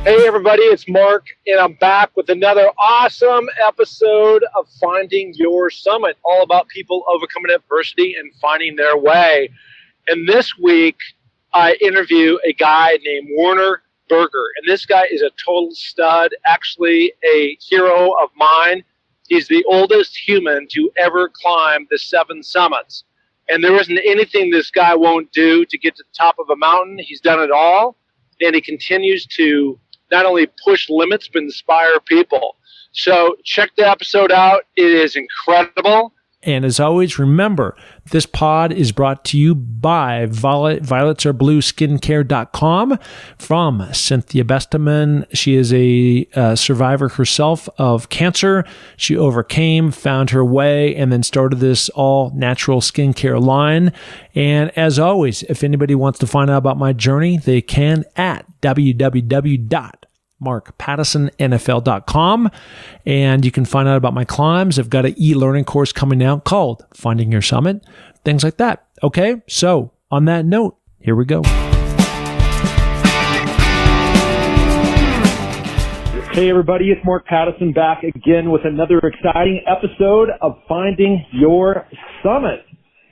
Hey everybody, it's Mark, and I'm back with another awesome episode of Finding Your Summit, all about people overcoming adversity and finding their way. And this week, I interview a guy named Werner Berger, and this guy is a total stud, actually a hero of mine. He's the oldest human to ever climb the 7 summits. And there isn't anything this guy won't do to get to the top of a mountain. He's done it all, and he continues to not only push limits, but inspire people. So check the episode out. It is incredible. And as always, remember, this pod is brought to you by violetsAreBlueSkincare.com from Cynthia Besteman. She is a survivor herself of cancer. She overcame, found her way, and then started this all-natural skincare line. And as always, if anybody wants to find out about my journey, they can at www.markpattisonnfl.com, and you can find out about my climbs. I've got an e-learning course coming out called Finding Your Summit, things like that. Okay, so on that note, here we go. Hey everybody, it's Mark Pattison back again with another exciting episode of Finding Your Summit.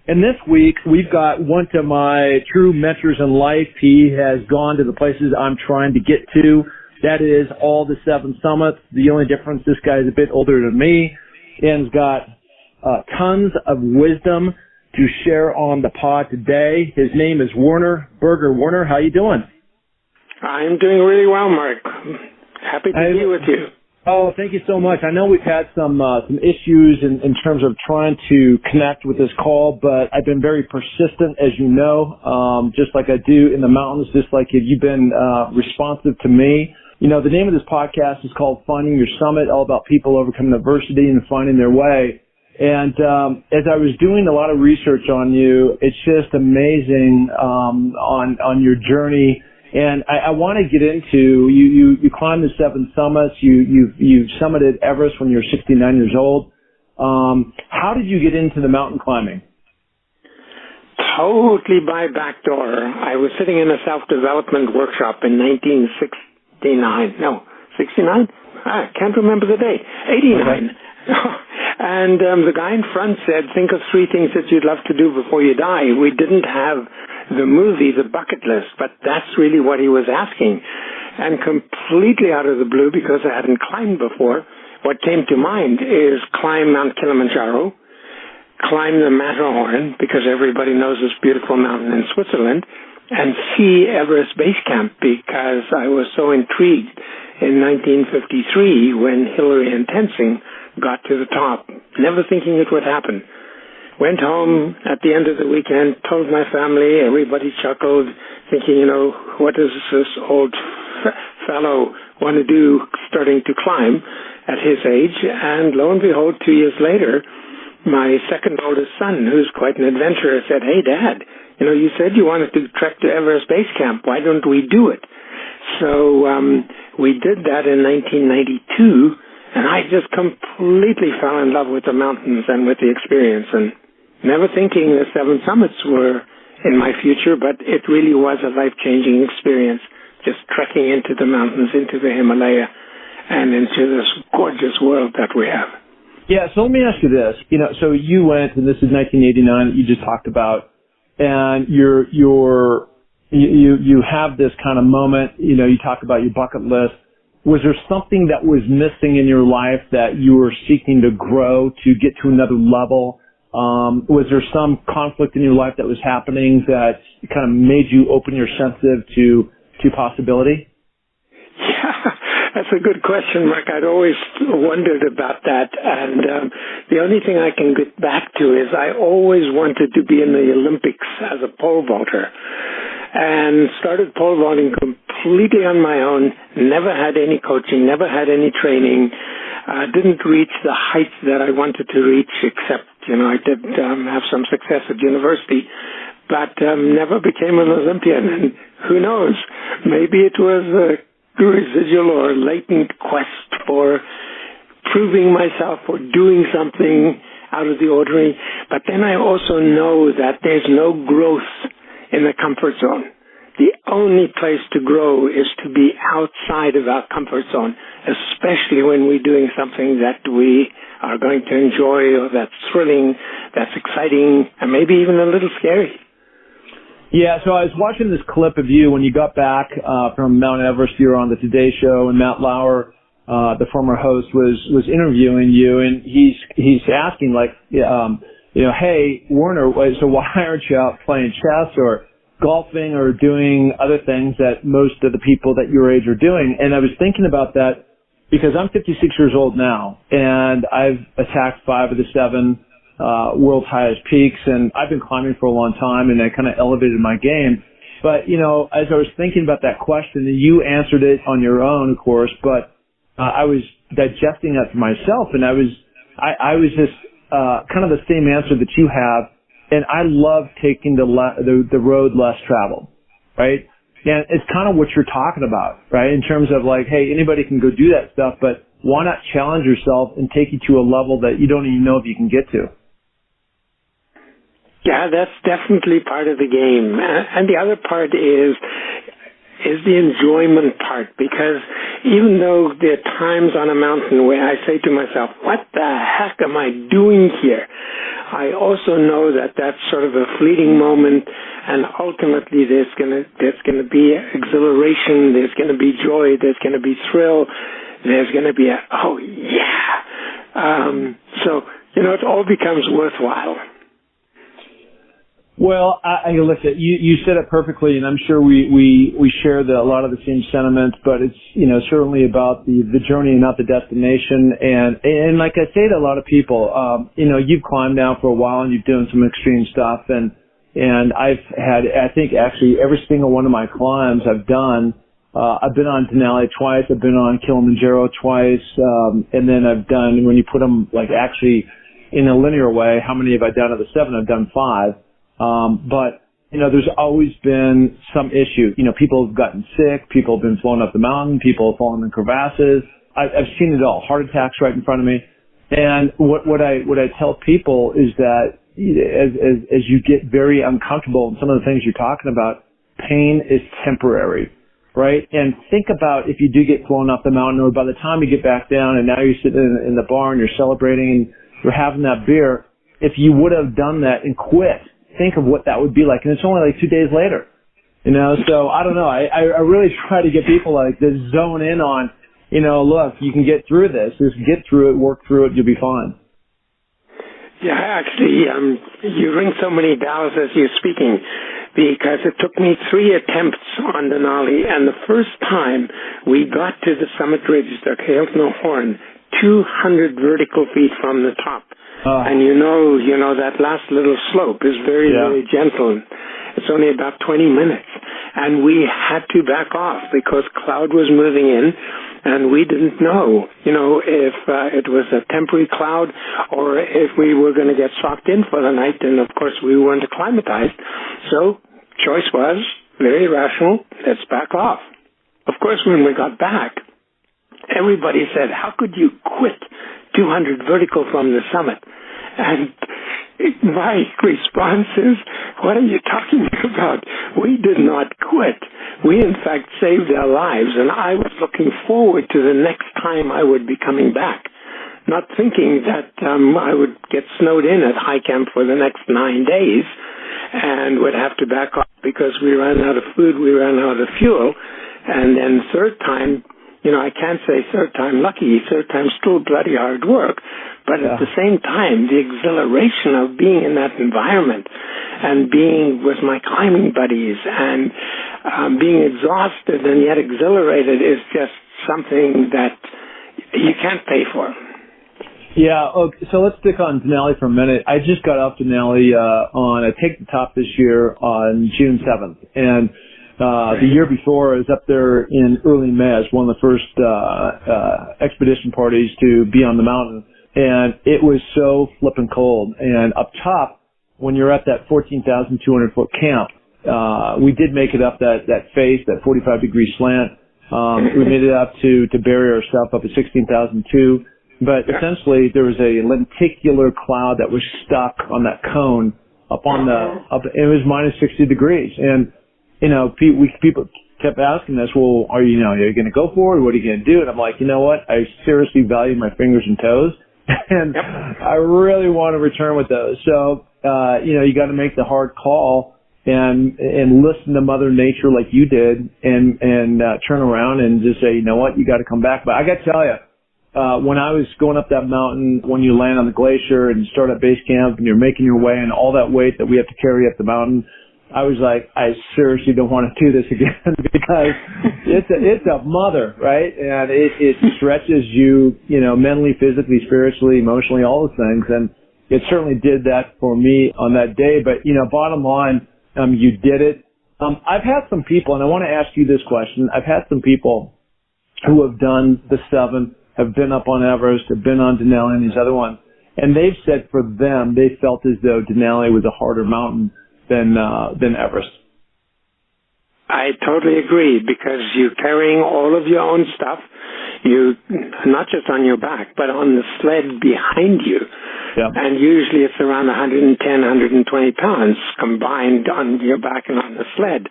And this week, we've got one of my true mentors in life. He has gone to the places I'm trying to get to. That is all the 7 summits. The only difference, this guy is a bit older than me and has got tons of wisdom to share on the pod today. His name is Werner Berger. Werner, how you doing? I'm doing really well, Mark. Happy to be with you. Oh, thank you so much. I know we've had some issues in terms of trying to connect with this call, but I've been very persistent, as you know, just like I do in the mountains, just like you've been responsive to me. You know, the name of this podcast is called Finding Your Summit, all about people overcoming adversity and finding their way. And as I was doing a lot of research on you, it's just amazing on your journey. And I want to get into, you climbed the 7 summits, you summited Everest when you were 69 years old. How did you get into the mountain climbing? Totally by backdoor. I was sitting in a self-development workshop in 1969. No, 69? I can't remember the date. 89. Okay. And the guy in front said, think of 3 things that you'd love to do before you die. We didn't have the movie, the bucket list, but that's really what he was asking. And completely out of the blue, because I hadn't climbed before, what came to mind is climb Mount Kilimanjaro, climb the Matterhorn, because everybody knows this beautiful mountain in Switzerland, and see Everest Base Camp, because I was so intrigued in 1953 when Hillary and Tenzing got to the top, never thinking it would happen. Went home at the end of the weekend, told my family, everybody chuckled, thinking, what does this old fellow want to do starting to climb at his age? And lo and behold, 2 years later, my second oldest son, who's quite an adventurer, said, hey, Dad, you said you wanted to trek to Everest Base Camp. Why don't we do it? So we did that in 1992, and I just completely fell in love with the mountains and with the experience, and never thinking the 7 summits were in my future, but it really was a life-changing experience, just trekking into the mountains, into the Himalaya, and into this gorgeous world that we have. Yeah, so let me ask you this. So you went, and this is 1989 that you just talked about, and you have this kind of moment, you talk about your bucket list. Was there something that was missing in your life that you were seeking to grow to get to another level? Was there some conflict in your life that was happening that kind of made you open your sensitive to possibility? Yeah, that's a good question, Mark. I'd always wondered about that. And the only thing I can get back to is I always wanted to be in the Olympics as a pole vaulter. And started pole vaulting completely on my own, never had any coaching, never had any training, didn't reach the heights that I wanted to reach, except I did have some success at university, but never became an Olympian. And who knows, maybe it was a residual or latent quest for proving myself or doing something out of the ordinary. But then I also know that there's no growth in the comfort zone. The only place to grow is to be outside of our comfort zone, especially when we're doing something that we are going to enjoy, or that's thrilling, that's exciting, and maybe even a little scary. Yeah, so I was watching this clip of you when you got back from Mount Everest. You were on the Today Show, and Matt Lauer, the former host, was interviewing you, and he's asking, like, hey, Werner, so why aren't you out playing chess or golfing or doing other things that most of the people that your age are doing? And I was thinking about that because I'm 56 years old now, and I've attacked 5 of the 7 world's highest peaks, and I've been climbing for a long time, and I kind of elevated my game. But, as I was thinking about that question, and you answered it on your own, of course, but I was digesting that for myself, and I was just kind of the same answer that you have, and I love taking the road less traveled, right? And it's kind of what you're talking about, right? In terms of like, hey, anybody can go do that stuff, but why not challenge yourself and take you to a level that you don't even know if you can get to? Yeah, that's definitely part of the game. And the other part is the enjoyment part, because even though there are times on a mountain where I say to myself, what the heck am I doing here? I also know that that's sort of a fleeting moment, and ultimately there's going to be exhilaration, there's going to be joy, there's going to be thrill, there's going to be oh yeah. So, it all becomes worthwhile. Well, listen, you said it perfectly, and I'm sure we share a lot of the same sentiments, but it's, certainly about the journey and not the destination. And like I say to a lot of people, you've climbed now for a while and you've done some extreme stuff, and I've had, I think actually every single one of my climbs I've done, I've been on Denali twice, I've been on Kilimanjaro twice, and then I've done, when you put them like actually in a linear way, how many have I done of the 7? I've done 5. But, there's always been some issue. People have gotten sick, people have been flown up the mountain, people have fallen in crevasses. I've seen it all. Heart attacks right in front of me. And what I tell people is that as you get very uncomfortable in some of the things you're talking about, pain is temporary, right? And think about if you do get flown up the mountain, or by the time you get back down and now you're sitting in the bar and you're celebrating and you're having that beer, if you would have done that and quit, think of what that would be like. And it's only like 2 days later, so I don't know. I really try to get people like to zone in on, look, you can get through this. Just get through it, work through it, you'll be fine. Yeah, actually, you ring so many bells as you're speaking, because it took me 3 attempts on Denali, and the first time we got to the summit ridge, the Matterhorn, 200 vertical feet from the top. And that last little slope is very, very gentle. It's only about 20 minutes. And we had to back off because cloud was moving in, and we didn't know, if it was a temporary cloud or if we were going to get socked in for the night. And, of course, we weren't acclimatized. So choice was very rational. Let's back off. Of course, when we got back, everybody said, how could you quit 200 vertical from the summit? And my response is, what are you talking about? We did not quit. We, in fact, saved our lives, and I was looking forward to the next time I would be coming back, not thinking that I would get snowed in at high camp for the next 9 days and would have to back off because we ran out of food, we ran out of fuel. And then third time, I can't say third time lucky, third time still bloody hard work, but at the same time, the exhilaration of being in that environment and being with my climbing buddies and being exhausted and yet exhilarated is just something that you can't pay for. Yeah, okay, so let's stick on Denali for a minute. I just got off Denali on Take the Top this year on June 7th, and the year before I was up there in early May. I was one of the first expedition parties to be on the mountain, and it was so flippin' cold. And up top, when you're at that 14,200 foot camp, we did make it up that face, that 45 degree slant. We made it up to bury ourselves up at 16,002. But essentially, there was a lenticular cloud that was stuck on that cone up, it was minus 60 degrees. And people kept asking us, well, are you going to go for it? What are you going to do? And I'm like, you know what? I seriously value my fingers and toes, and Yep. I really want to return with those. So, you got to make the hard call and listen to Mother Nature like you did, and turn around and just say, you know what? You got to come back. But I got to tell you, when I was going up that mountain, when you land on the glacier and you start at base camp and you're making your way and all that weight that we have to carry up the mountain, I was like, I seriously don't want to do this again because it's a mother, right? And it stretches you, mentally, physically, spiritually, emotionally, all those things. And it certainly did that for me on that day. But, bottom line, you did it. I've had some people, and I want to ask you this question. I've had some people who have done the 7, have been up on Everest, have been on Denali and these other ones. And they've said for them, they felt as though Denali was a harder mountain than Everest. I totally agree, because you're carrying all of your own stuff. You not just on your back, but on the sled behind you. Yep. And usually it's around 110, 120 pounds combined on your back and on the sled.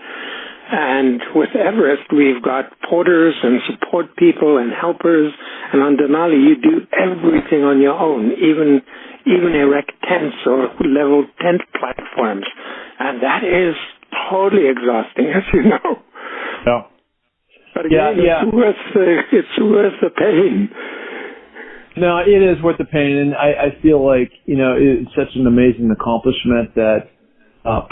And with Everest, we've got porters and support people and helpers. And on Denali, you do everything on your own, even erect tents or level tent platforms. And that is totally exhausting, as you know. Yeah. But again, it's worth the pain. No, it is worth the pain. And I feel like, it's such an amazing accomplishment that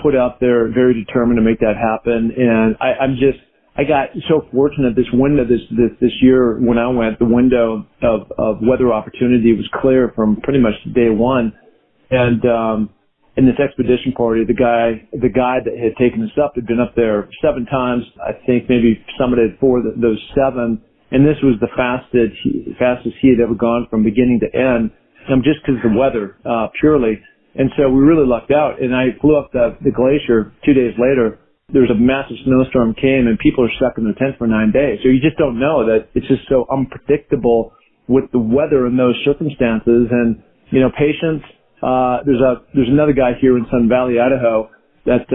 put out there, very determined to make that happen. And I got so fortunate. This window, this year when I went, the window of weather opportunity was clear from pretty much day one. And in this expedition party, the guy that had taken us up had been up there 7 times. I think maybe summited 4 of those 7. And this was the fastest he had ever gone from beginning to end, just because of the weather, purely. And so we really lucked out. And I flew up the glacier 2 days later. There was a massive snowstorm came, and people are stuck in their tent for 9 days. So you just don't know that it's just so unpredictable with the weather in those circumstances. And, patience. There's another guy here in Sun Valley, Idaho, that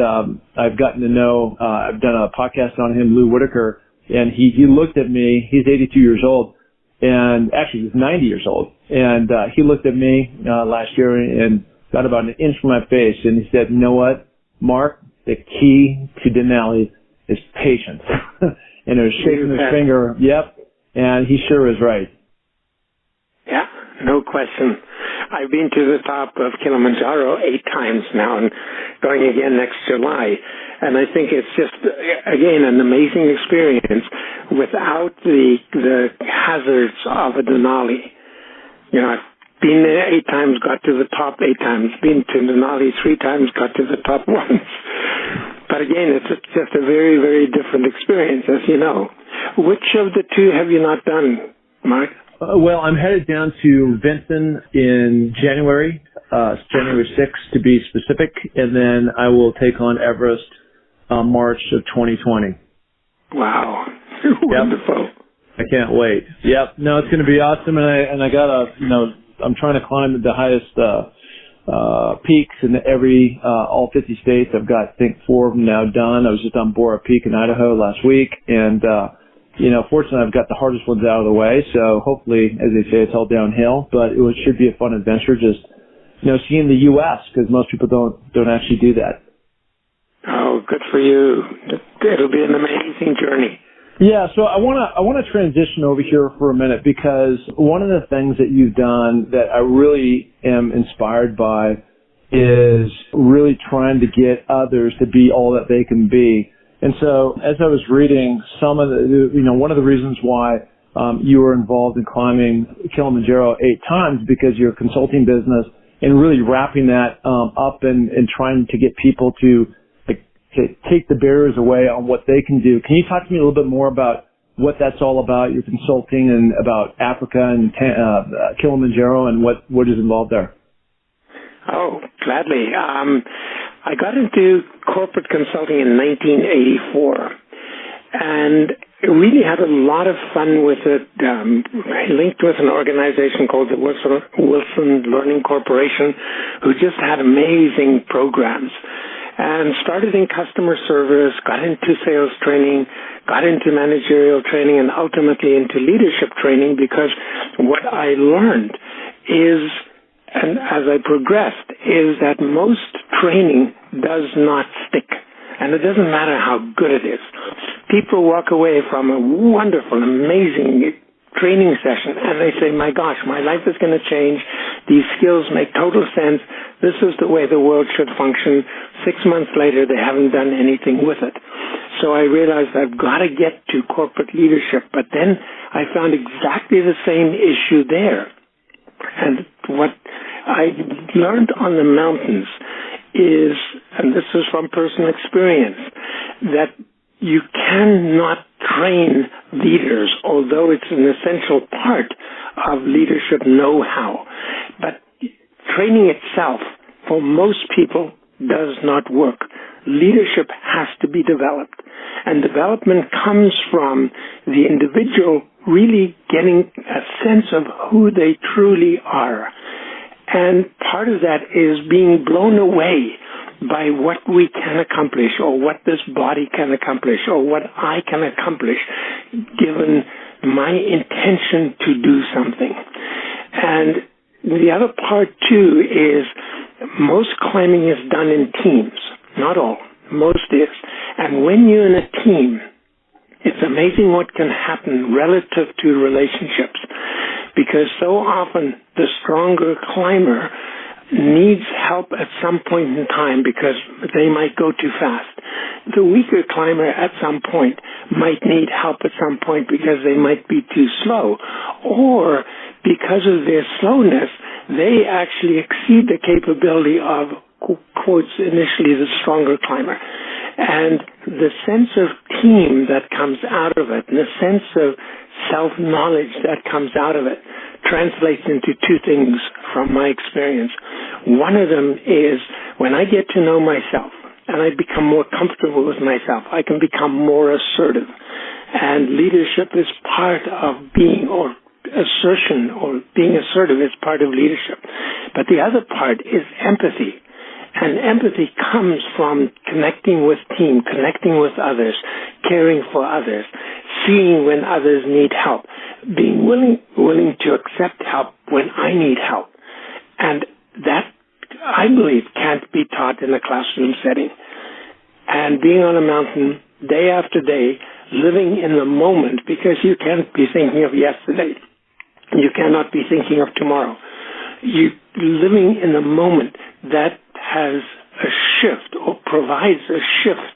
I've gotten to know. I've done a podcast on him, Lou Whitaker, and he looked at me. He's 82 years old, and actually he's 90 years old. And he looked at me last year and got about an inch from my face, and he said, "You know what, Mark? The key to Denali is patience." And he was shaking his finger. Yep, and he sure is right. Yeah, no question. I've been to the top of Kilimanjaro 8 times now, and going again next July. And I think it's just, again, an amazing experience without the hazards of a Denali. I've been there 8 times, got to the top 8 times. Been to Denali 3 times, got to the top once. But again, it's just a very, very different experience, as you know. Which of the 2 have you not done, Mark? Well, I'm headed down to Vinton in January 6th to be specific, and then I will take on Everest March of 2020. Wow. Wonderful. I can't wait. Yep. No, it's going to be awesome, and I got I'm trying to climb the highest peaks in all 50 states. I've got, I think, 4 of them now done. I was just on Bora Peak in Idaho last week, and fortunately, I've got the hardest ones out of the way, so hopefully, as they say, it's all downhill, but it should be a fun adventure, just, seeing the U.S., because most people don't actually do that. Oh, good for you. It'll be an amazing journey. Yeah, so I want to transition over here for a minute, because one of the things that you've done that I really am inspired by is really trying to get others to be all that they can be. And so, as I was reading some of the, one of the reasons why you were involved in climbing Kilimanjaro 8 times, because your consulting business, and really wrapping that up and trying to get people to take the barriers away on what they can do. Can you talk to me a little bit more about what that's all about, your consulting, and about Africa and Kilimanjaro, and what is involved there? Oh, gladly. I got into corporate consulting in 1984, and really had a lot of fun with it. I linked with an organization called the Wilson Learning Corporation, who just had amazing programs. and started in customer service, got into sales training, got into managerial training, and ultimately into leadership training, because what I learned is, and as I progressed, is that most training does not stick. And it doesn't matter how good it is. People walk away from a wonderful, amazing training session and they say, my gosh, my life is going to change. These skills make total sense. This is the way the world should function. 6 months later, they haven't done anything with it. So I realized I've got to get to corporate leadership. But then I found exactly the same issue there. And what I learned on the mountains is, and this is from personal experience, that you cannot train leaders, although it's an essential part of leadership know-how. But training itself, for most people, does not work. Leadership has to be developed. And development comes from the individual really getting a sense of who they truly are. And part of that is being blown away by what we can accomplish, or what this body can accomplish, or what I can accomplish, given my intention to do something. And the other part, too, is most climbing is done in teams. Not all. Most is. And when you're in a team, it's amazing what can happen relative to relationships. Because so often the stronger climber needs help at some point in time because they might go too fast. The weaker climber at some point might need help at some point because they might be too slow. Or because of their slowness, they actually exceed the capability of, quotes, initially the stronger climber. And the sense of team that comes out of it, and the sense of self-knowledge that comes out of it, translates into two things from my experience. One of them is when I get to know myself and I become more comfortable with myself, I can become more assertive. And leadership is part of being, or assertion or being assertive is part of leadership. But the other part is empathy. And empathy comes from connecting with team, connecting with others, caring for others, seeing when others need help, being willing to accept help when I need help. And that, I believe, can't be taught in a classroom setting. And being on a mountain day after day, living in the moment, because you can't be thinking of yesterday. You cannot be thinking of tomorrow. You living in the moment, that has a shift, or provides a shift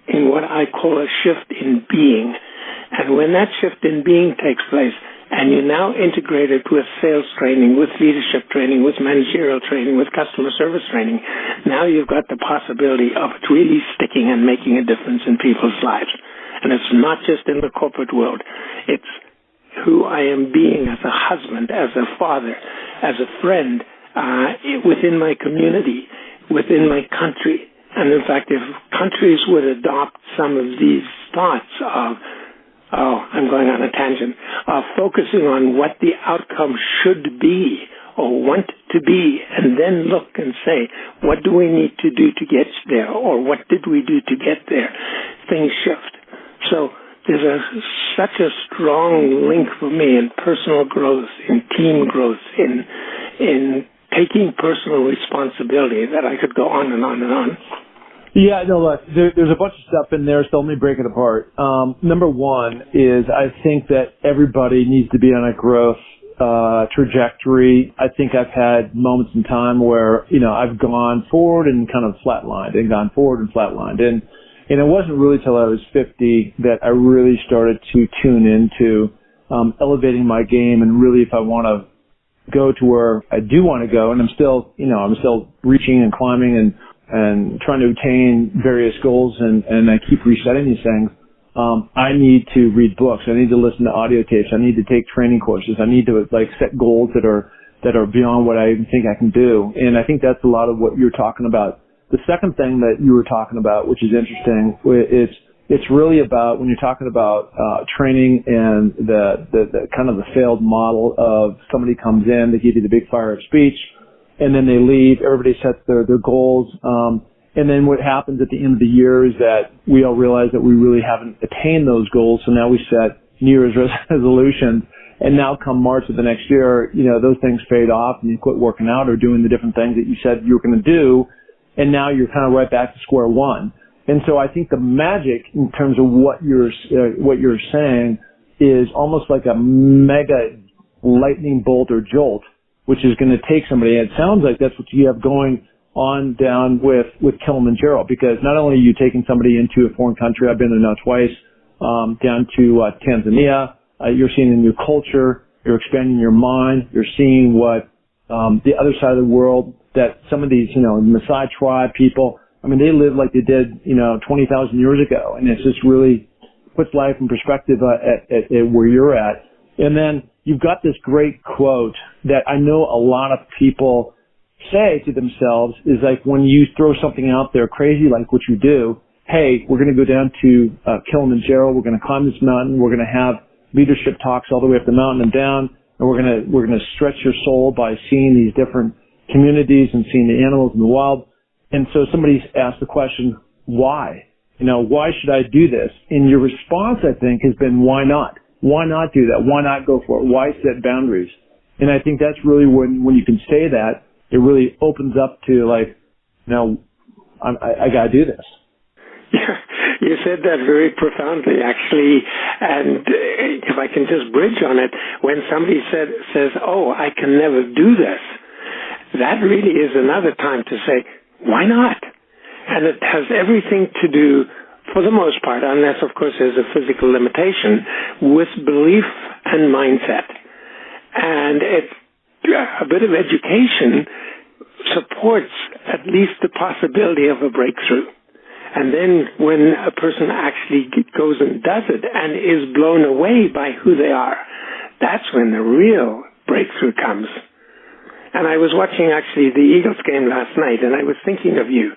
in what I call a shift in being. And when that shift in being takes place, and you now integrate it with sales training, with leadership training, with managerial training, with customer service training, now you've got the possibility of it really sticking and making a difference in people's lives. And it's not just in the corporate world. It's who I am being as a husband, as a father, as a friend, within my community, within my country. And in fact, if countries would adopt some of these thoughts of, I'm going on a tangent, of focusing on what the outcome should be or want to be, and then look and say, what do we need to do to get there, or what did we do to get there, things shift. So there's such a strong link for me in personal growth, in team growth, in taking personal responsibility, that I could go on and on and on. Yeah, no, look, there's a bunch of stuff in there, so let me break it apart. Number one is I think that everybody needs to be on a growth trajectory. I think I've had moments in time where, I've gone forward and kind of flatlined, and gone forward and flatlined. And it wasn't really till I was 50 that I really started to tune into elevating my game, and really, if I want to go to where I do want to go, and I'm still reaching and climbing and trying to attain various goals, and I keep resetting these things. I need to read books. I need to listen to audio tapes. I need to take training courses. I need to set goals that are beyond what I even think I can do. And I think that's a lot of what you're talking about. The second thing that you were talking about, which is interesting, it's really about when you're talking about training and the kind of the failed model of somebody comes in, they give you the big fire up speech, and then they leave. Everybody sets their goals, And then what happens at the end of the year is that we all realize that we really haven't attained those goals. So now we set New Year's resolutions. And now come March of the next year, those things fade off and you quit working out or doing the different things that you said you were going to do. And now you're kind of right back to square one. And so I think the magic in terms of what you're saying is almost like a mega lightning bolt or jolt, which is going to take somebody. And it sounds like that's what you have going on down with Kilimanjaro, because not only are you taking somebody into a foreign country, I've been there now twice, down to Tanzania. You're seeing a new culture. You're expanding your mind. You're seeing what the other side of the world, that some of these, Maasai tribe people, I mean, they live like they did, 20,000 years ago. And it's just really puts life in perspective at where you're at. And then you've got this great quote that I know a lot of people say to themselves is like, when you throw something out there crazy like what you do, hey, we're going to go down to Kilimanjaro. We're going to climb this mountain. We're going to have leadership talks all the way up the mountain and down, and we're going to stretch your soul by seeing these different communities and seeing the animals in the wild. And so somebody's asked the question, why? Why should I do this? And your response, I think, has been, why not? Why not do that? Why not go for it? Why set boundaries? And I think that's really when you can say that, it really opens up to like, I got to do this. Yeah, you said that very profoundly, actually. And if I can just bridge on it, when somebody says, oh, I can never do this, that really is another time to say, why not? And it has everything to do, for the most part, unless, of course, there's a physical limitation, with belief and mindset. And a bit of education supports at least the possibility of a breakthrough. And then when a person actually goes and does it and is blown away by who they are, that's when the real breakthrough comes. And I was watching actually the Eagles game last night, and I was thinking of you.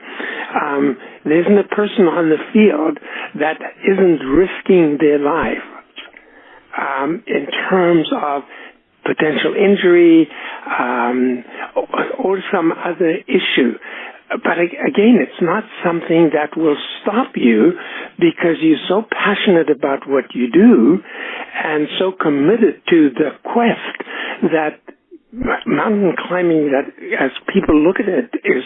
There isn't a person on the field that isn't risking their life in terms of potential injury or some other issue. But again, it's not something that will stop you because you're so passionate about what you do and so committed to the quest that mountain climbing, that as people look at it, is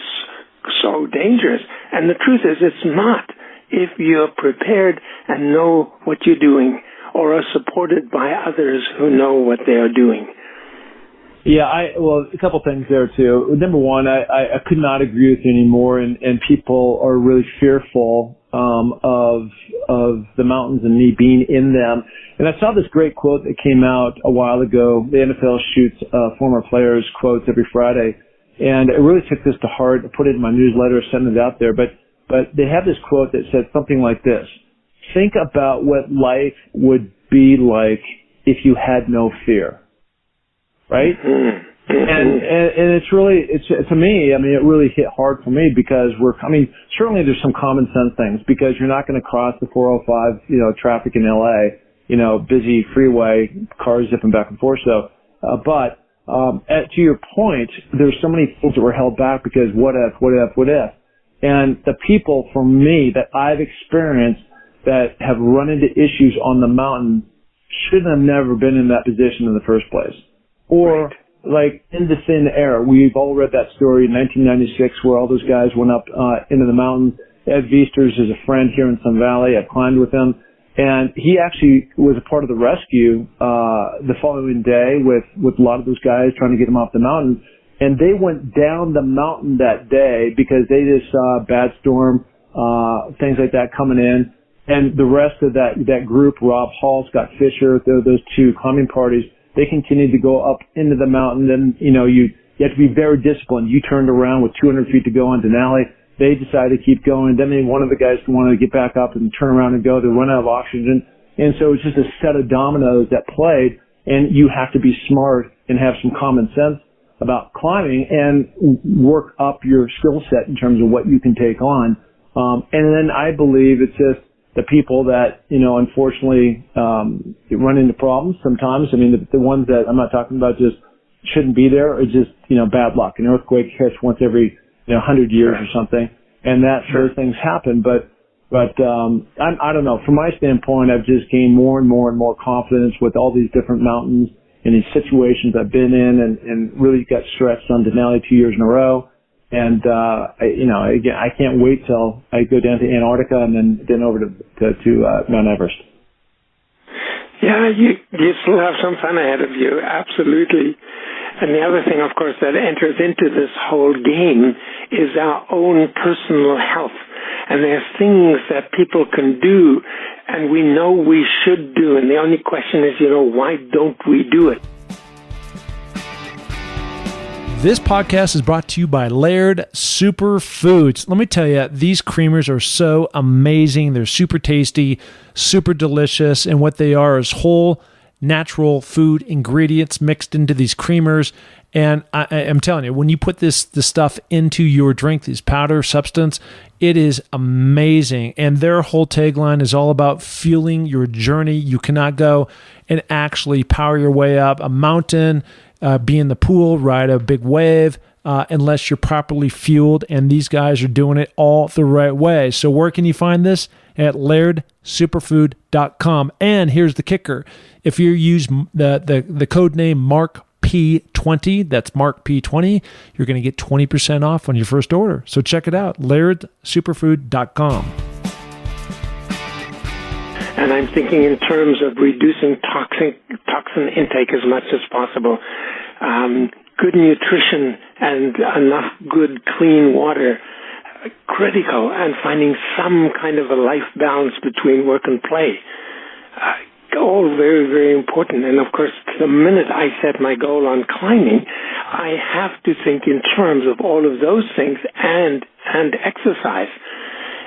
so dangerous. And the truth is, it's not if you're prepared and know what you're doing or are supported by others who know what they are doing. Yeah, a couple things there too. Number one, I could not agree with you anymore, and people are really fearful of the mountains and me being in them. And I saw this great quote that came out a while ago. The NFL shoots former players' quotes every Friday, and I really took this to heart. I put it in my newsletter, sent it out there. But they have this quote that said something like this: "Think about what life would be like if you had no fear." Right? And it's really, to me, I mean, it really hit hard for me because certainly there's some common sense things, because you're not going to cross the 405, traffic in LA, busy freeway, cars zipping back and forth. So, but to your point, there's so many things that were held back because what if? And the people, for me, that I've experienced that have run into issues on the mountain should have never been in that position in the first place. Or, like, in the thin air. We've all read that story in 1996 where all those guys went up into the mountains. Ed Viesters is a friend here in Sun Valley. I climbed with him. And he actually was a part of the rescue the following day with a lot of those guys trying to get him off the mountain. And they went down the mountain that day because they just saw a bad storm, things like that coming in. And the rest of that group, Rob Hall, Scott Fisher, those two climbing parties, they continued to go up into the mountain. Then, you have to be very disciplined. You turned around with 200 feet to go on Denali. They decided to keep going. Then one of the guys wanted to get back up and turn around and go. They run out of oxygen. And so it's just a set of dominoes that played. And you have to be smart and have some common sense about climbing and work up your skill set in terms of what you can take on. And then I believe it's just the people that, unfortunately, run into problems sometimes. I mean, the ones that I'm not talking about just shouldn't be there are just, bad luck. An earthquake hits once every, 100 years or something. and those things happen. But I don't know. From my standpoint, I've just gained more and more confidence with all these different mountains and these situations I've been in, and really got stretched on Denali 2 years in a row. And again, I can't wait till I go down to Antarctica and then over to Mount Everest. Yeah, you still have some fun ahead of you, absolutely. And the other thing, of course, that enters into this whole game is our own personal health. And there's things that people can do, and we know we should do. And the only question is, why don't we do it? This podcast is brought to you by Laird Superfoods. Let me tell you, these creamers are so amazing. They're super tasty, super delicious, and what they are is whole, natural food ingredients mixed into these creamers. And I'm telling you, when you put this stuff into your drink, this powder substance, it is amazing. And their whole tagline is all about fueling your journey. You cannot go and actually power your way up a mountain, be in the pool, ride a big wave, unless you're properly fueled. And these guys are doing it all the right way. So where can you find this? At lairdsuperfood.com. And here's the kicker. If you use the code name MarkP20, that's MarkP20, you're going to get 20% off on your first order. So check it out, lairdsuperfood.com. And I'm thinking in terms of reducing toxin intake as much as possible. Good nutrition and enough good, clean water, critical, and finding some kind of a life balance between work and play. All very, very important. And of course, the minute I set my goal on climbing, I have to think in terms of all of those things and exercise.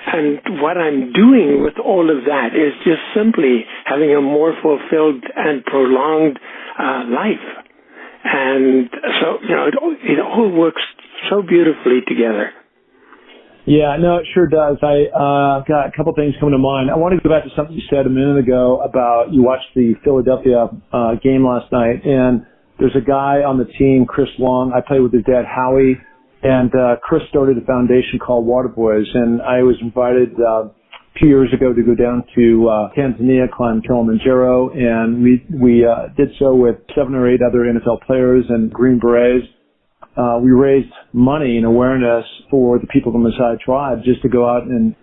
And what I'm doing with all of that is just simply having a more fulfilled and prolonged life. And so, it all works so beautifully together. Yeah, no, it sure does. I've got a couple things coming to mind. I want to go back to something you said a minute ago about you watched the Philadelphia game last night, and there's a guy on the team, Chris Long. I played with his dad, Howie, and Chris started a foundation called Water Boys, and I was invited a few years ago to go down to Tanzania, climb Kilimanjaro, and we did so with 7 or 8 other NFL players and Green Berets. We raised money and awareness for the people of the Maasai tribe just to go out and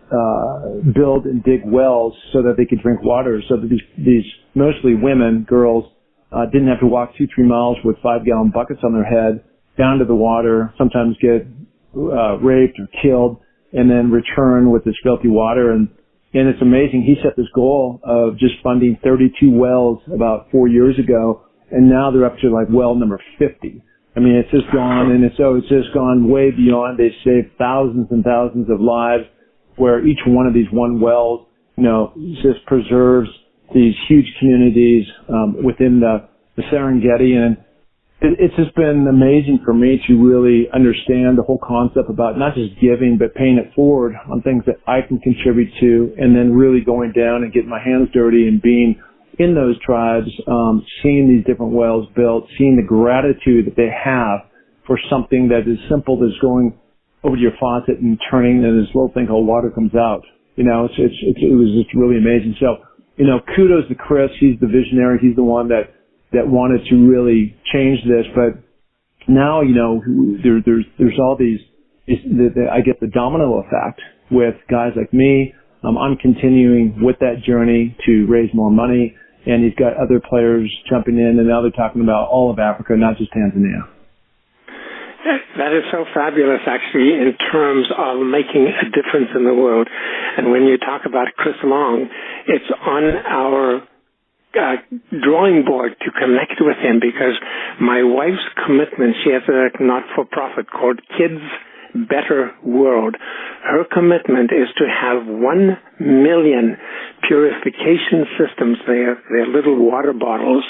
build and dig wells so that they could drink water, so that these mostly women, girls, didn't have to walk 2-3 miles with 5-gallon buckets on their head down to the water, sometimes get raped or killed, and then return with this filthy water. And it's amazing. He set this goal of just funding 32 wells about 4 years ago, and now they're up to like well number 50. I mean, it's just gone, and it's just gone way beyond. They saved thousands and thousands of lives, where each one of these wells, just preserves these huge communities within the Serengeti. And it's just been amazing for me to really understand the whole concept about not just giving, but paying it forward on things that I can contribute to, and then really going down and getting my hands dirty and being in those tribes, seeing these different wells built, seeing the gratitude that they have for something that is simple as going over to your faucet and turning, and this little thing called water comes out. It was just really amazing. So, kudos to Chris. He's the visionary. He's the one that wanted to really change this. But now, there's all these, I get the domino effect with guys like me. I'm continuing with that journey to raise more money. And he's got other players jumping in, and now they're talking about all of Africa, not just Tanzania. That is so fabulous, actually, in terms of making a difference in the world. And when you talk about Chris Long, it's on our drawing board to connect with him, because my wife's commitment, she has a not-for-profit called Kids Better World. Her commitment is to have 1 million purification systems. They're little water bottles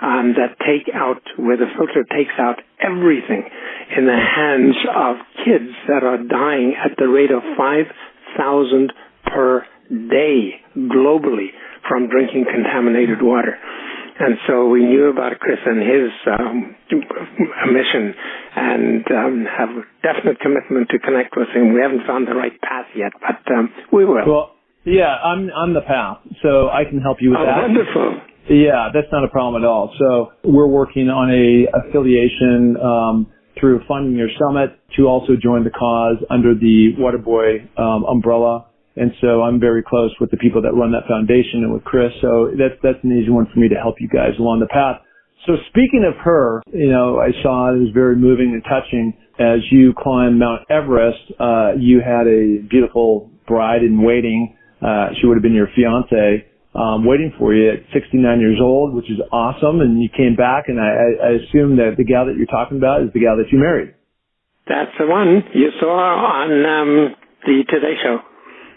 that take out, where the filter takes out everything, in the hands of kids that are dying at the rate of 5,000 per day globally from drinking contaminated water. And so we knew about Chris and his mission, and have a definite commitment to connect with him. We haven't found the right path yet, but we will. Well, yeah, I'm the path, so I can help you with that. Wonderful. Yeah, that's not a problem at all. So we're working on a affiliation through Funding Your Summit to also join the cause under the Waterboy umbrella. And so I'm very close with the people that run that foundation and with Chris. So that's an easy one for me to help you guys along the path. So speaking of her, I saw it was very moving and touching. As you climbed Mount Everest, you had a beautiful bride in waiting. She would have been your fiance, waiting for you at 69 years old, which is awesome. And you came back, and I assume that the gal that you're talking about is the gal that you married. That's the one you saw on the Today Show.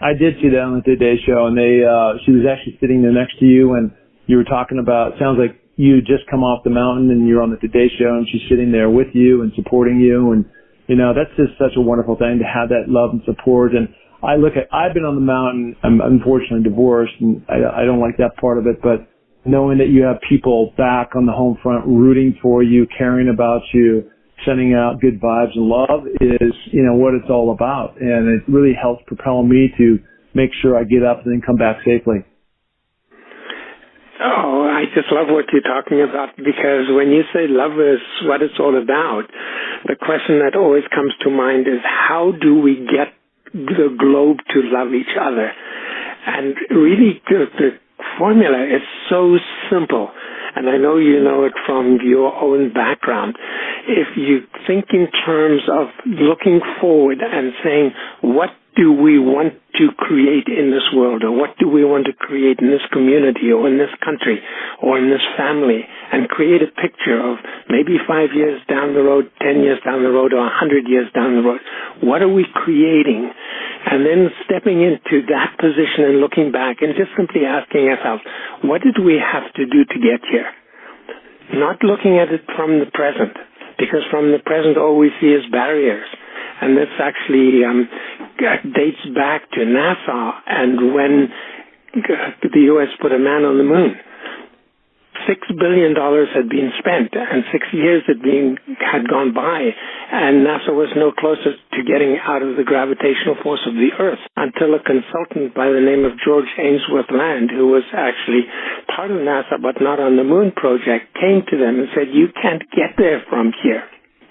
I did see that on the Today Show, and she was actually sitting there next to you, and you were talking about, sounds like you just come off the mountain and you're on the Today Show, and she's sitting there with you and supporting you, and, that's just such a wonderful thing to have that love and support. And I've been on the mountain, I'm unfortunately divorced, and I don't like that part of it, but knowing that you have people back on the home front rooting for you, caring about you, sending out good vibes and love is, what it's all about. And it really helps propel me to make sure I get up and then come back safely. Oh, I just love what you're talking about, because when you say love is what it's all about, the question that always comes to mind is, how do we get the globe to love each other? And really, the formula is so simple. And I know you know it from your own background. If you think in terms of looking forward and saying, what do we want to create in this world, or what do we want to create in this community, or in this country, or in this family, and create a picture of maybe 5 years down the road, 10 years down the road, or 100 years down the road, what are we creating? And then stepping into that position and looking back and just simply asking ourselves, what did we have to do to get here? Not looking at it from the present, because from the present all we see is barriers. And this actually dates back to NASA and when the U.S. put a man on the moon. $6 billion had been spent, and 6 years had gone by, and NASA was no closer to getting out of the gravitational force of the Earth until a consultant by the name of George Ainsworth Land, who was actually part of NASA but not on the moon project, came to them and said, you can't get there from here.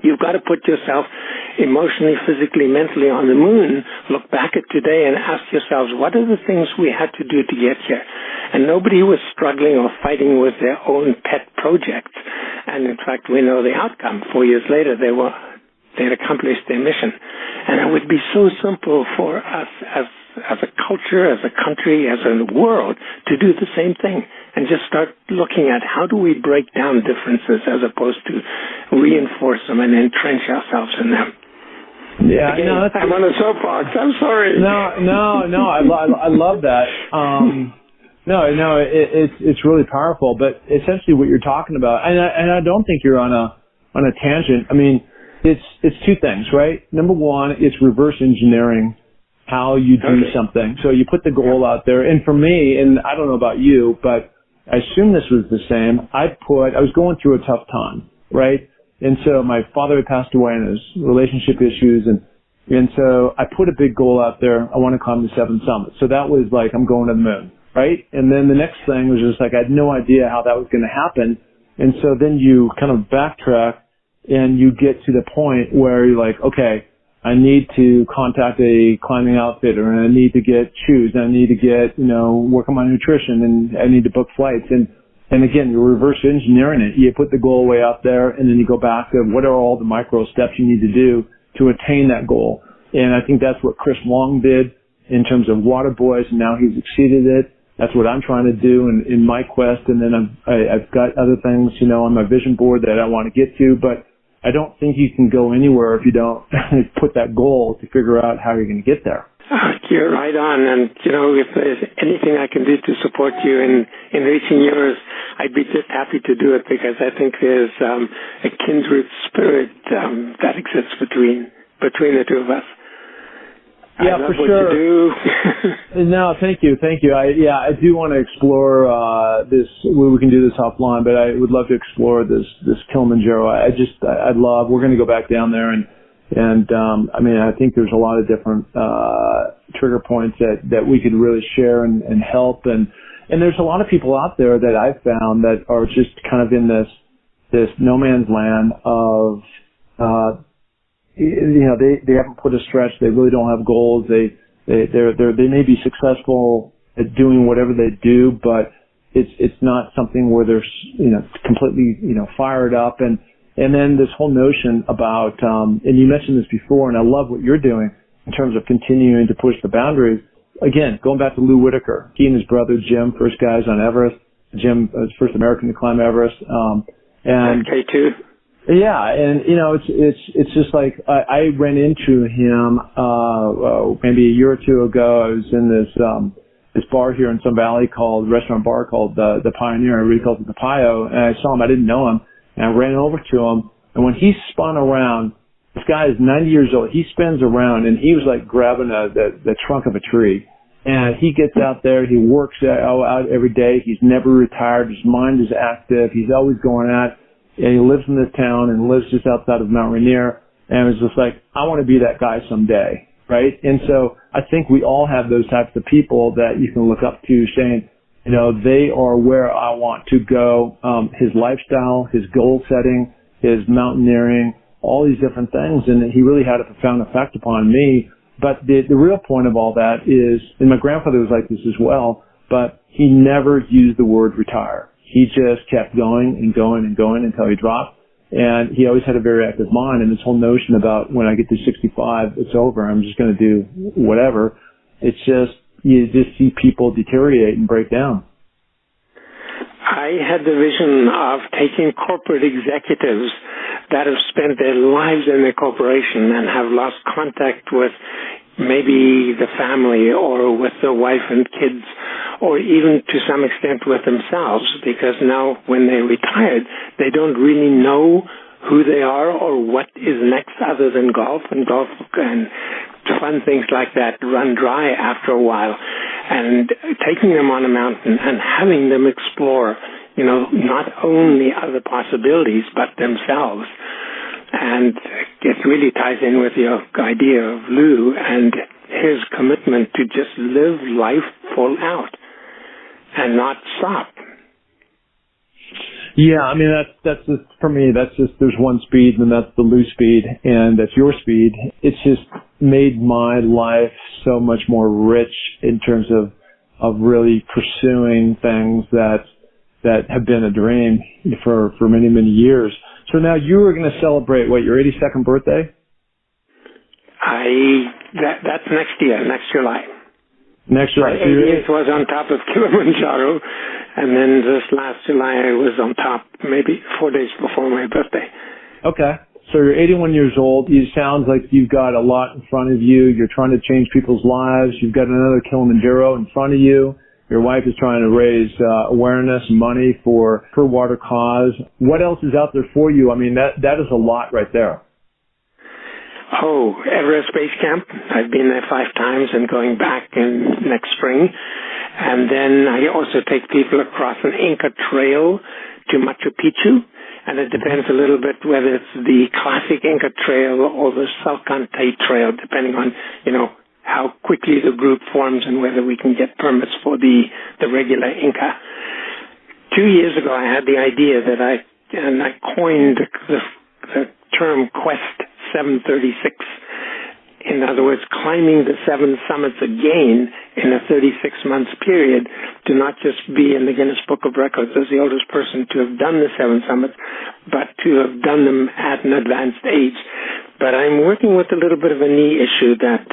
You've got to put yourself emotionally, physically, mentally on the moon, look back at today and ask yourselves, what are the things we had to do to get here? And nobody was struggling or fighting with their own pet projects. And in fact, we know the outcome. 4 years later, they had accomplished their mission. And it would be so simple for us as a culture, as a country, as a world, to do the same thing and just start looking at how do we break down differences as opposed to reinforce them and entrench ourselves in them. Yeah, Again, I'm on a soapbox. I'm sorry. No, I love that. It's really powerful. But essentially, what you're talking about, and I don't think you're on a tangent. I mean, it's two things, right? Number one, it's reverse engineering how you do something. So you put the goal out there, and for me, and I don't know about you, but I assume this was the same. I was going through a tough time, right? And so my father had passed away and his relationship issues, and so I put a big goal out there. I want to climb the 7 summits. So that was like, I'm going to the moon, right? And then the next thing was just like, I had no idea how that was going to happen. And so then you kind of backtrack and you get to the point where you're like, okay, I need to contact a climbing outfitter, and I need to get shoes, and I need to get, work on my nutrition, and I need to book flights. And again, you're reverse engineering it. You put the goal way out there, and then you go back to what are all the micro steps you need to do to attain that goal. And I think that's what Chris Long did in terms of Water Boys, and now he's exceeded it. That's what I'm trying to do in my quest. And then I've got other things, on my vision board that I want to get to, but I don't think you can go anywhere if you don't put that goal to figure out how you're going to get there. You're right on. And, if there's anything I can do to support you in reaching yours, I'd be just happy to do it, because I think there's a kindred spirit that exists between the two of us. Yeah, I love for what sure. you do. No, thank you. I do want to explore this. We can do this offline, but I would love to explore this Kilimanjaro. I'd love. We're going to go back down there, and I mean, I think there's a lot of different trigger points that we could really share and help, and there's a lot of people out there that I've found that are just kind of in this no man's land of they haven't put a stretch. They really don't have goals. They may be successful at doing whatever they do, but it's not something where they're completely fired up. And then this whole notion about and you mentioned this before, and I love what you're doing in terms of continuing to push the boundaries. Again, going back to Lou Whitaker, he and his brother Jim, first guys on Everest. Jim was first American to climb Everest. And K2. Yeah, and it's just like I ran into him maybe a year or two ago. I was in this bar here in Sun Valley restaurant bar called the Pioneer. Everybody calls it the Pio, and I saw him. I didn't know him, and I ran over to him. And when he spun around, this guy is 90 years old. He spins around, and he was like grabbing the trunk of a tree. And he gets out there. He works out every day. He's never retired. His mind is active. He's always going at. And he lives in this town and lives just outside of Mount Rainier. And it's just like, I want to be that guy someday, right? And so I think we all have those types of people that you can look up to saying, they are where I want to go. His lifestyle, his goal setting, his mountaineering, all these different things. And he really had a profound effect upon me. But the real point of all that is, and my grandfather was like this as well, but he never used the word retire. He just kept going and going and going until he dropped. And he always had a very active mind. And this whole notion about when I get to 65, it's over. I'm just going to do whatever. It's just, you just see people deteriorate and break down. I had the vision of taking corporate executives that have spent their lives in their corporation and have lost contact with maybe the family or with the wife and kids, or even to some extent with themselves, because now when they're retired, they don't really know who they are or what is next other than golf, and fun things like that run dry after a while. And taking them on a mountain and having them explore, not only other possibilities, but themselves. And it really ties in with your idea of Lou and his commitment to just live life full out and not stop. Yeah, I mean, that's just, for me, that's just, there's one speed, and that's the Lou speed, and that's your speed. It's just made my life so much more rich in terms of really pursuing things that have been a dream for many, many years. So now you were going to celebrate, your 82nd birthday? That's next year, next July. Next July. My 80th was on top of Kilimanjaro, and then this last July I was on top, maybe 4 days before my birthday. Okay. So you're 81 years old. It sounds like you've got a lot in front of you. You're trying to change people's lives. You've got another Kilimanjaro in front of you. Your wife is trying to raise awareness and money for her water cause. What else is out there for you? I mean, that is a lot right there. Oh, Everest Base Camp. I've been there 5 times and going back in next spring. And then I also take people across an Inca trail to Machu Picchu. And it depends a little bit whether it's the classic Inca trail or the Salcantay trail, depending on, how quickly the group forms and whether we can get permits for the regular Inca. 2 years ago, I had the idea that I coined the term Quest 736. In other words, climbing the 7 summits again in a 36-month period to not just be in the Guinness Book of Records as the oldest person to have done the 7 summits, but to have done them at an advanced age. But I'm working with a little bit of a knee issue that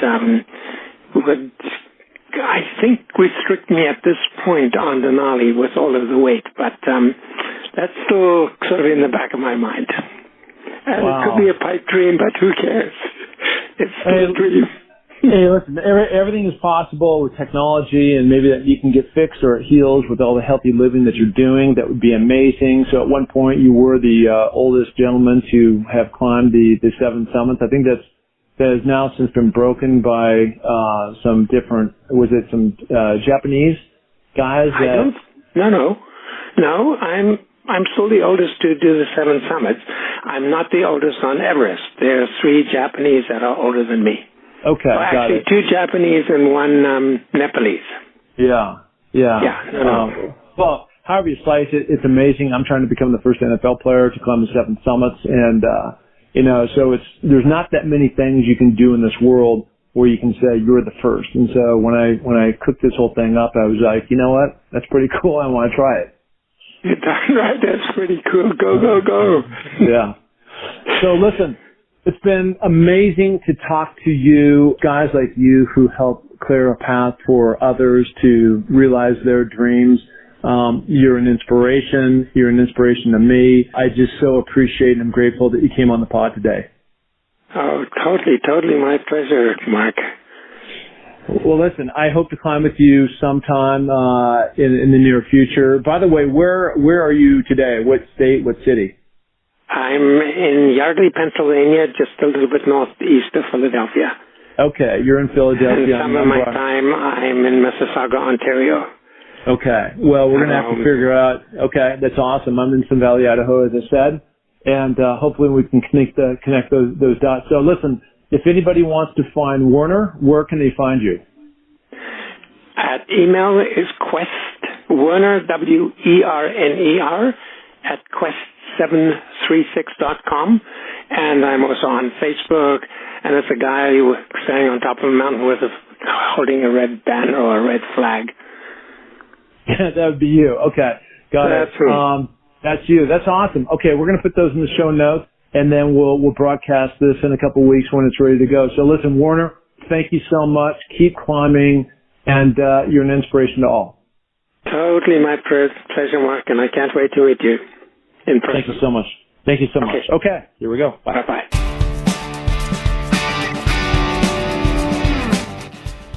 would, I think, restrict me at this point on Denali with all of the weight. But that's still sort of in the back of my mind. And It could be a pipe dream, but who cares? It's still a dream. Hey, listen, everything is possible with technology, and maybe that you can get fixed or it heals with all the healthy living that you're doing. That would be amazing. So at one point you were the oldest gentleman to have climbed the 7 summits. I think that's that has now since been broken by some different, was it some Japanese guys? No, I'm still the oldest to do the 7 summits. I'm not the oldest on Everest. There are 3 Japanese that are older than me. Okay, well, actually, 2 Japanese and 1 Nepalese. Yeah. No. Well, however you slice it, it's amazing. I'm trying to become the first NFL player to climb the 7 summits, and so there's not that many things you can do in this world where you can say you're the first. And so when I cooked this whole thing up, I was like, you know what? That's pretty cool. I want to try it. You're darn right. That's pretty cool. Go. Yeah. So listen, it's been amazing to talk to you, guys like you who help clear a path for others to realize their dreams. You're an inspiration. You're an inspiration to me. I just so appreciate and I'm grateful that you came on the pod today. Oh, totally my pleasure, Mark. Well, listen, I hope to climb with you sometime in the near future. By the way, where are you today? What state? What city? I'm in Yardley, Pennsylvania, just a little bit northeast of Philadelphia. Okay, you're in Philadelphia. And some of my time, I'm in Mississauga, Ontario. Okay, well, we're going to have to figure out. Okay, that's awesome. I'm in Sun Valley, Idaho, as I said, and hopefully we can connect those dots. So listen, if anybody wants to find Werner, where can they find you? Email is Werner, WERNER, at quest736.com. And I'm also on Facebook, and it's a guy standing on top of a mountain holding a red banner or a red flag. That would be you. Okay, got it. That's you. That's awesome. Okay, we're going to put those in the show notes, and then we'll broadcast this in a couple of weeks when it's ready to go. So listen, Werner, thank you so much. Keep climbing, and you're an inspiration to all. Totally my pleasure, Mark, and I can't wait to meet you in person. Thank you so much. Thank you so much. Okay, here we go. Bye. Bye-bye.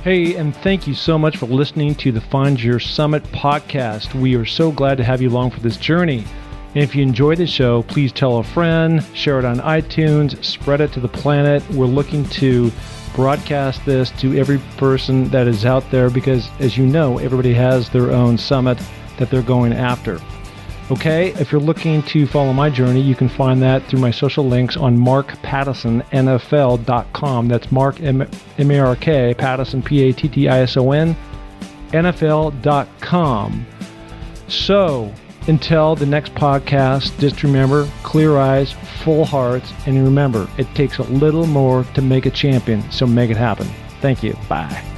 Hey, and thank you so much for listening to the Find Your Summit podcast. We are so glad to have you along for this journey. And if you enjoy the show, please tell a friend, share it on iTunes, spread it to the planet. We're looking to broadcast this to every person that is out there because, as you know, everybody has their own summit that they're going after. Okay, if you're looking to follow my journey, you can find that through my social links on markpattissonnfl.com. That's Mark, M-A-R-K, Pattison, P-A-T-T-I-S-O-N, NFL.com. So, until the next podcast, just remember, clear eyes, full hearts, and remember, it takes a little more to make a champion, so make it happen. Thank you. Bye.